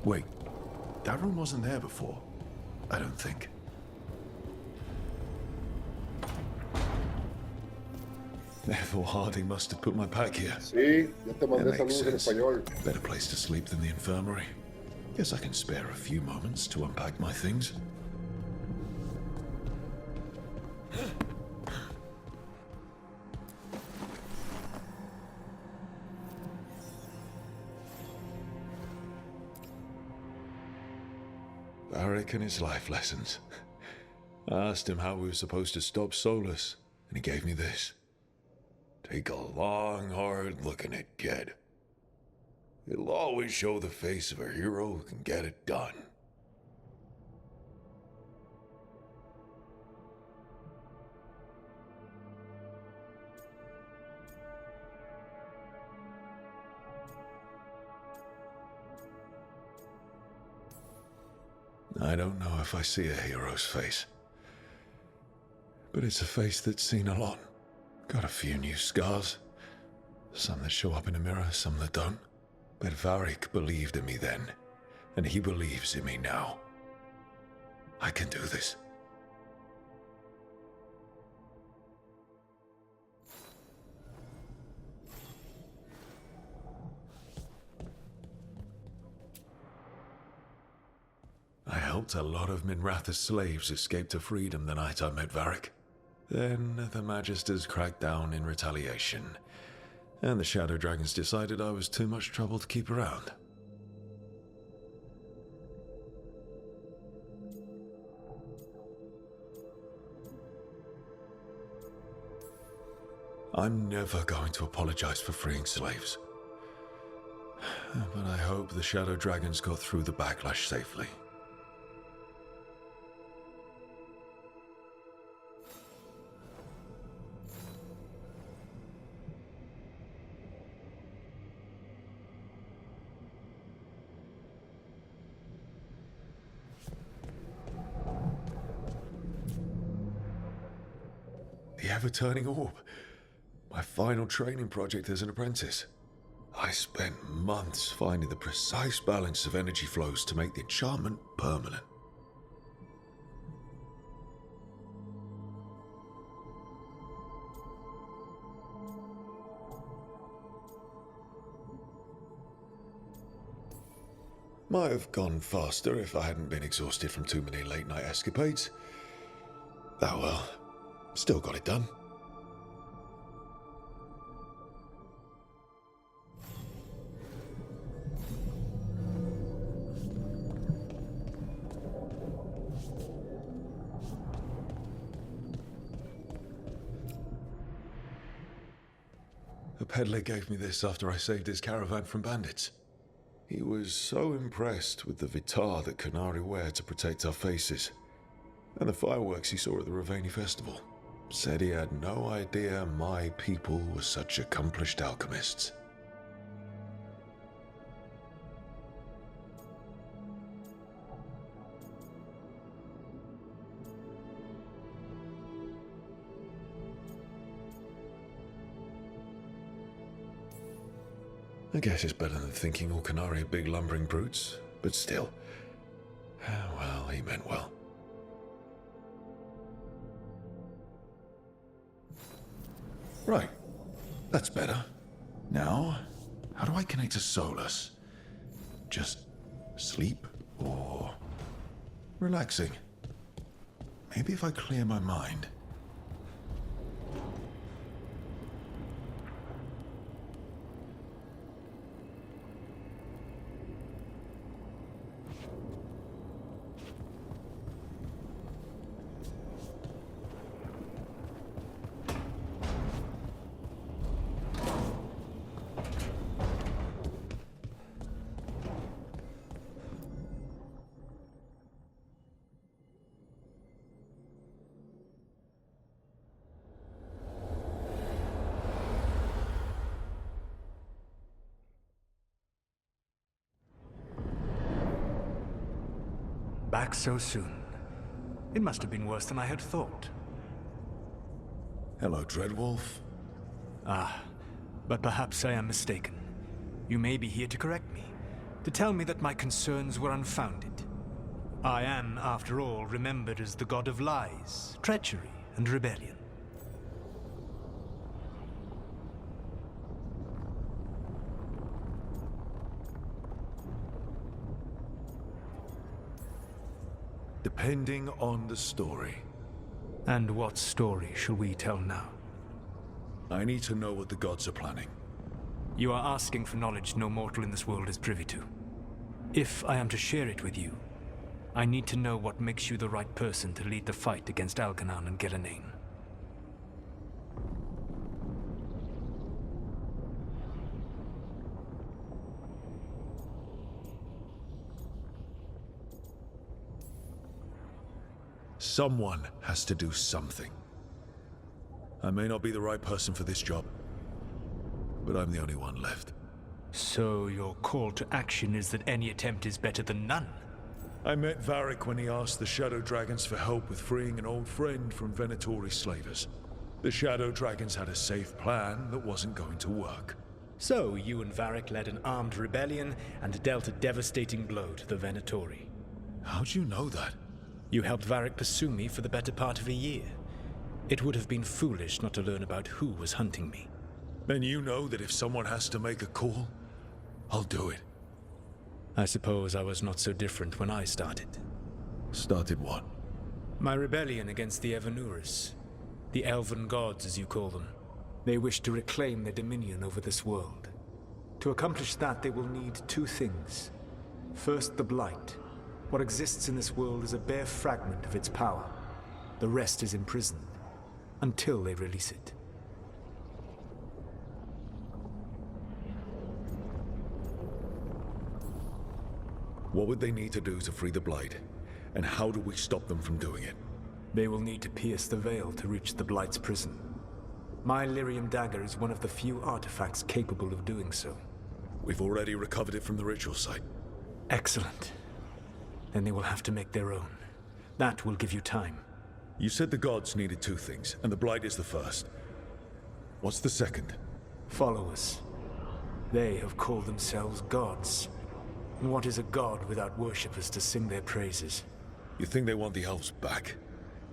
Wait, that room wasn't there before. I don't think. Therefore, Harding must have put my pack here. Sí, ya te mandé That makes saludos en sense. español. Better place to sleep than the infirmary. Guess I can spare a few moments to unpack my things. Varric and his life lessons. I asked him how we were supposed to stop Solas, and he gave me this. Take a long, hard look in it, kid. It'll always show the face of a hero who can get it done. I don't know if I see a hero's face, but it's a face that's seen a lot. Got a few new scars. Some that show up in a mirror, some that don't. But Varric believed in me then, and he believes in me now. I can do this. I helped a lot of Minratha's slaves escape to freedom the night I met Varric. Then the Magisters cracked down in retaliation, and the Shadow Dragons decided I was too much trouble to keep around. I'm never going to apologize for freeing slaves. But I hope the Shadow Dragons got through the backlash safely. The ever-turning orb. My final training project as an apprentice. I spent months finding the precise balance of energy flows to make the enchantment permanent. Might have gone faster if I hadn't been exhausted from too many late-night escapades. Oh well. Still got it done. A peddler gave me this after I saved his caravan from bandits. He was so impressed with the vitar that Canari wear to protect our faces, and the fireworks he saw at the Ravani festival. Said he had no idea my people were such accomplished alchemists. I guess it's better than thinking all Canari are big lumbering brutes, but still. Well, he meant well. Right. That's better. Now, how do I connect to Solas? Just sleep or relaxing? Maybe if I clear my mind. Back so soon. It must have been worse than I had thought. Hello, Dreadwolf. Ah, but perhaps I am mistaken. You may be here to correct me. To tell me that my concerns were unfounded. I am, after all, remembered as the god of lies, treachery, and rebellion. Depending on the story. And what story shall we tell now? I need to know what the gods are planning. You are asking for knowledge no mortal in this world is privy to. If I am to share it with you, I need to know what makes you the right person to lead the fight against Algernon and Gillenane. Someone has to do something. I may not be the right person for this job, but I'm the only one left. So your call to action is that any attempt is better than none? I met Varric when he asked the Shadow Dragons for help with freeing an old friend from Venatori slavers. The Shadow Dragons had a safe plan that wasn't going to work. So you and Varric led an armed rebellion and dealt a devastating blow to the Venatori. How'd you know that? You helped Varric pursue me for the better part of a year. It would have been foolish not to learn about who was hunting me. Then you know that if someone has to make a call, I'll do it. I suppose I was not so different when I started. Started what? My rebellion against the Evanuris. The elven gods, as you call them. They wish to reclaim their dominion over this world. To accomplish that, they will need two things. First, the Blight. What exists in this world is a bare fragment of its power. The rest is imprisoned, until they release it. What would they need to do to free the Blight? And how do we stop them from doing it? They will need to pierce the veil to reach the Blight's prison. My Lyrium dagger is one of the few artifacts capable of doing so. We've already recovered it from the ritual site. Excellent. Then they will have to make their own. That will give you time. You said the gods needed two things, and the Blight is the first. What's the second? Followers. They have called themselves gods. And what is a god without worshippers to sing their praises? You think they want the elves back?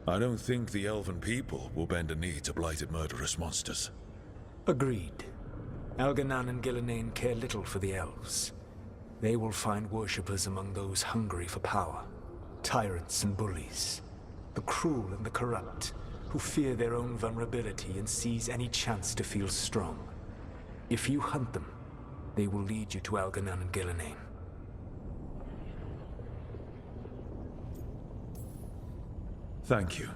I don't think the elven people will bend a knee to blighted murderous monsters. Agreed. Algernon and Gillenane care little for the elves. They will find worshippers among those hungry for power. Tyrants and bullies. The cruel and the corrupt, who fear their own vulnerability and seize any chance to feel strong. If you hunt them, they will lead you to Algernon and Gillenane. Thank you.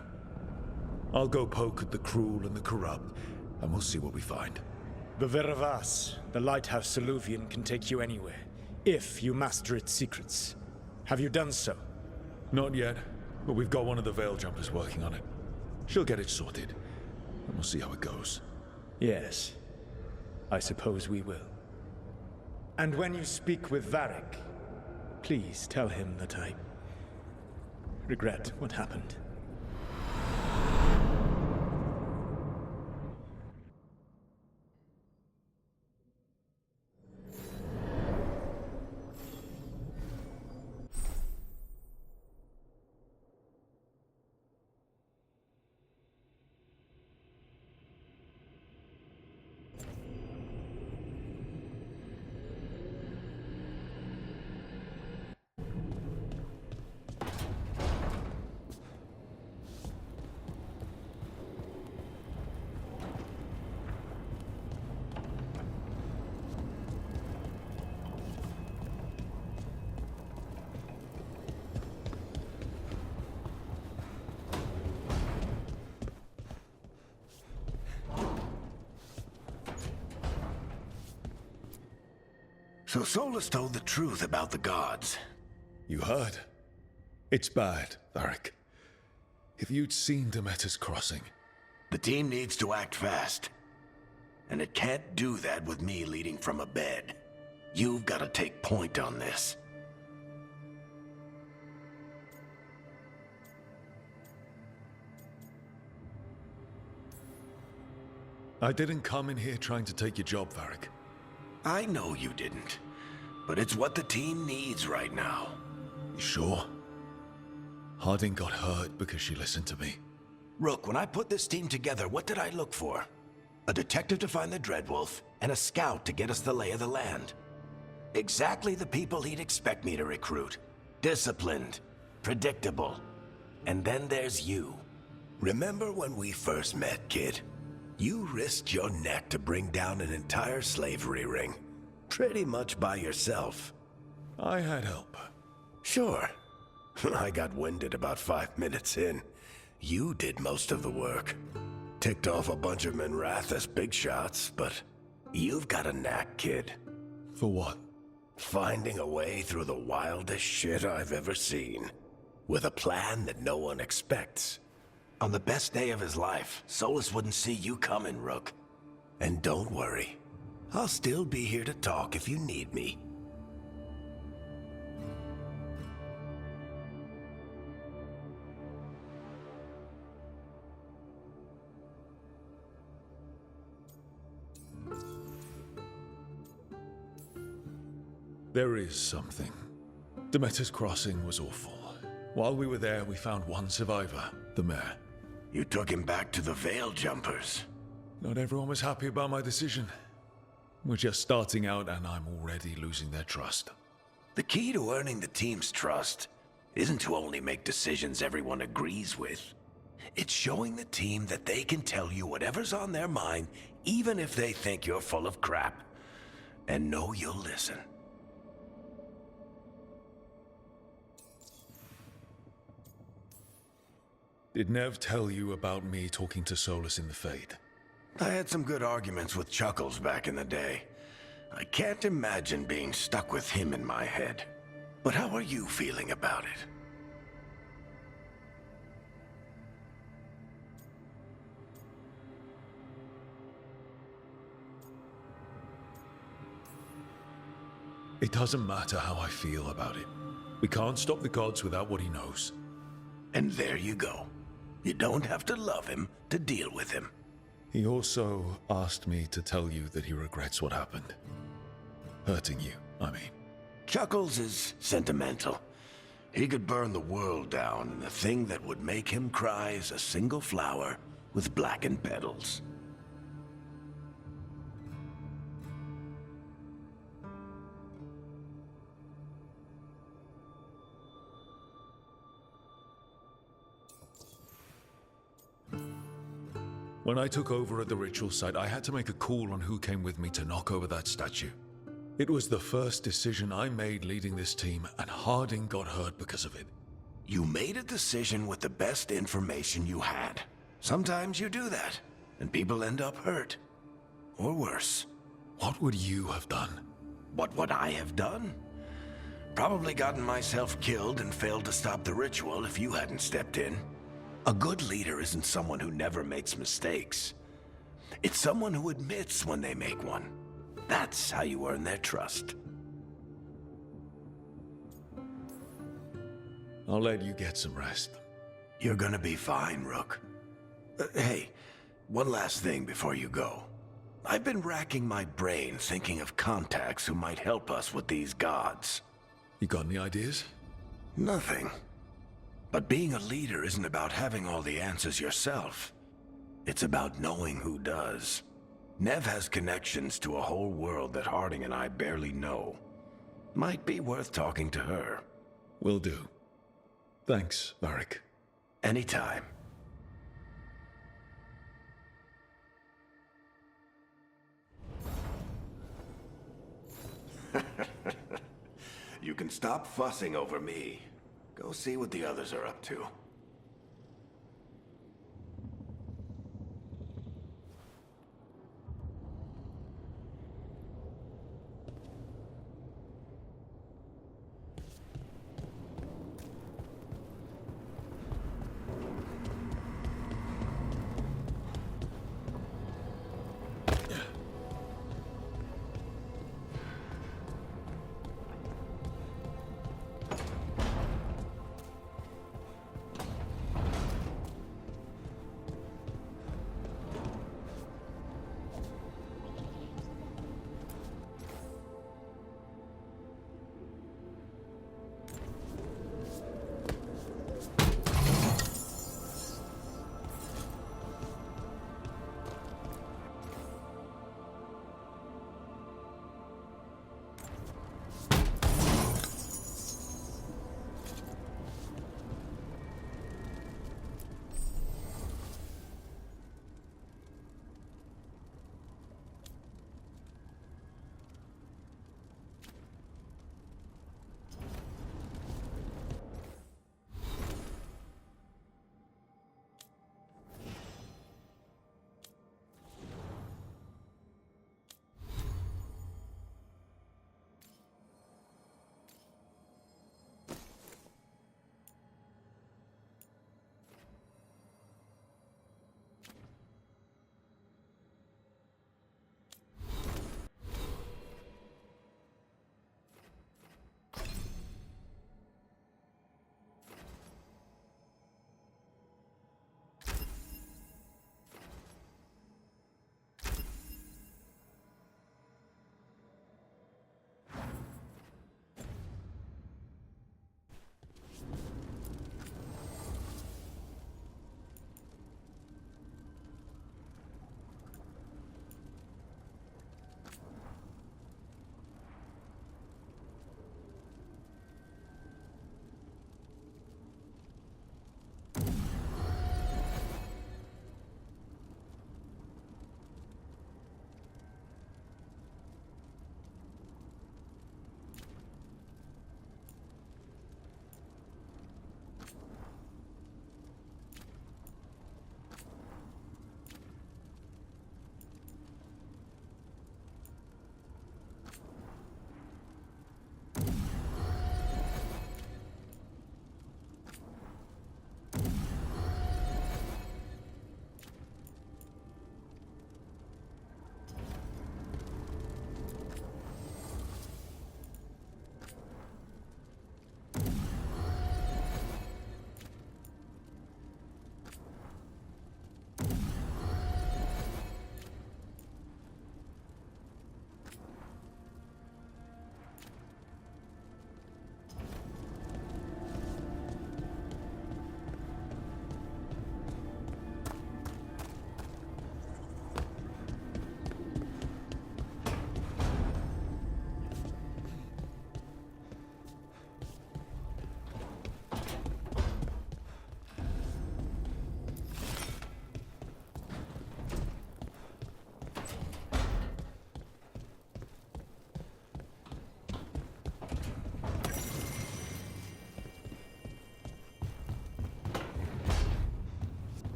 I'll go poke at the cruel and the corrupt, and we'll see what we find. The Veravas, the lighthouse Soluvian, can take you anywhere, if you master its secrets. Have you done so? Not yet, but we've got one of the Veil Jumpers working on it. She'll get it sorted, and we'll see how it goes. Yes, I suppose we will. And when you speak with Varric, please tell him that I regret what happened. So Solas told the truth about the gods. You heard? It's bad, Varric. If you'd seen Demeter's crossing... The team needs to act fast. And it can't do that with me leading from a bed. You've got to take point on this. I didn't come in here trying to take your job, Varric. I know you didn't. but it's what the team needs right now. You sure? Harding got hurt because she listened to me. Rook, when I put this team together, what did I look for? A detective to find the Dreadwolf, and a scout to get us the lay of the land. Exactly the people he'd expect me to recruit. Disciplined, predictable. And then there's you. Remember when we first met, kid? You risked your neck to bring down an entire slavery ring. Pretty much by yourself. I had help. Sure. I got winded about 5 minutes in. You did most of the work. Ticked off a bunch of Menrath as big shots, but you've got a knack, kid. For what? Finding a way through the wildest shit I've ever seen. With a plan that no one expects. On the best day of his life, Solas wouldn't see you coming, Rook. And don't worry. I'll still be here to talk if you need me. There is something. Demeter's Crossing was awful. While we were there, we found one survivor, the mayor. You took him back to the Veil Jumpers. Not everyone was happy about my decision. We're just starting out and I'm already losing their trust. The key to earning the team's trust isn't to only make decisions everyone agrees with. It's showing the team that they can tell you whatever's on their mind, even if they think you're full of crap. And know you'll listen. Did Neve tell you about me talking to Solas in the Fade? I had some good arguments with Chuckles back in the day. I can't imagine being stuck with him in my head. But how are you feeling about it? It doesn't matter how I feel about it. We can't stop the gods without what he knows. And there you go. You don't have to love him to deal with him. He also asked me to tell you that he regrets what happened. Hurting you, I mean. Chuckles is sentimental. He could burn the world down, and the thing that would make him cry is a single flower with blackened petals. When I took over at the ritual site, I had to make a call on who came with me to knock over that statue. It was the first decision I made leading this team, and Harding got hurt because of it. You made a decision with the best information you had. Sometimes you do that, and people end up hurt. Or worse. What would you have done? What would I have done? Probably gotten myself killed and failed to stop the ritual if you hadn't stepped in. A good leader isn't someone who never makes mistakes. It's someone who admits when they make one. That's how you earn their trust. I'll let you get some rest. You're gonna be fine, Rook. Hey, one last thing before you go. I've been racking my brain thinking of contacts who might help us with these gods. You got any ideas? Nothing. But being a leader isn't about having all the answers yourself. It's about knowing who does. Neve has connections to a whole world that Harding and I barely know. Might be worth talking to her. Will do. Thanks, Varric. Anytime. You can stop fussing over me. Go see what the others are up to.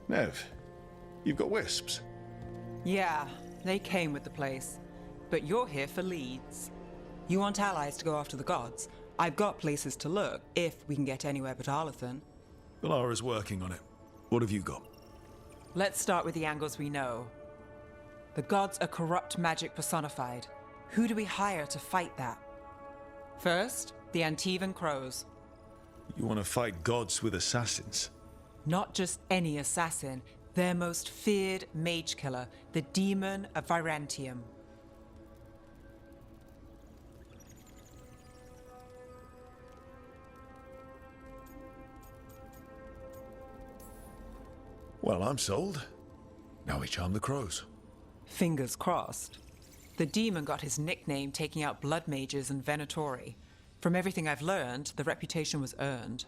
Neve, you've got wisps. Yeah, they came with the place. But you're here for leads. You want allies to go after the gods? I've got places to look, if we can get anywhere but Arlathan. Valara's working on it. What have you got? Let's start with the angles we know. The gods are corrupt magic personified. Who do we hire to fight that? First, the Antivan Crows. You want to fight gods with assassins? Not just any assassin, their most feared mage killer, the Demon of Virantium. Well, I'm sold. Now we charm the crows. Fingers crossed. The demon got his nickname taking out blood mages and Venatori. From everything I've learned, the reputation was earned.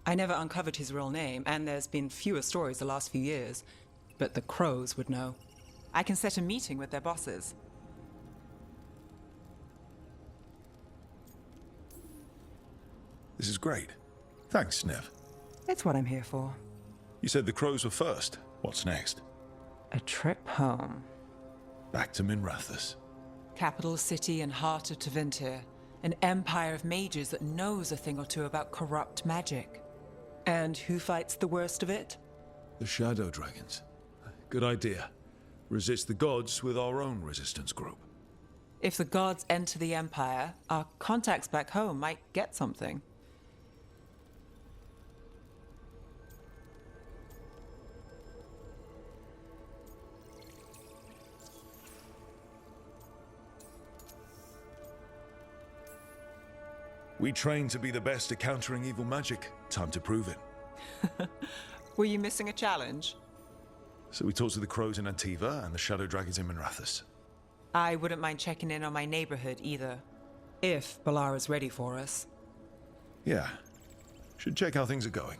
I never uncovered his real name, and there's been fewer stories the last few years, but the crows would know. I can set a meeting with their bosses. This is great. Thanks, Neve. It's what I'm here for. You said the crows were first. What's next? A trip home. Back to Minrathous. Capital city and heart of Tevinter. An empire of mages that knows a thing or two about corrupt magic. And who fights the worst of it? The Shadow Dragons. Good idea. Resist the gods with our own resistance group. If the gods enter the empire, our contacts back home might get something. We train to be the best at countering evil magic. Time to prove it. Were you missing a challenge? So we talked to the crows in Antiva and the Shadow Dragons in Minrathous. I wouldn't mind checking in on my neighborhood either. If Balara's ready for us. Yeah. Should check how things are going.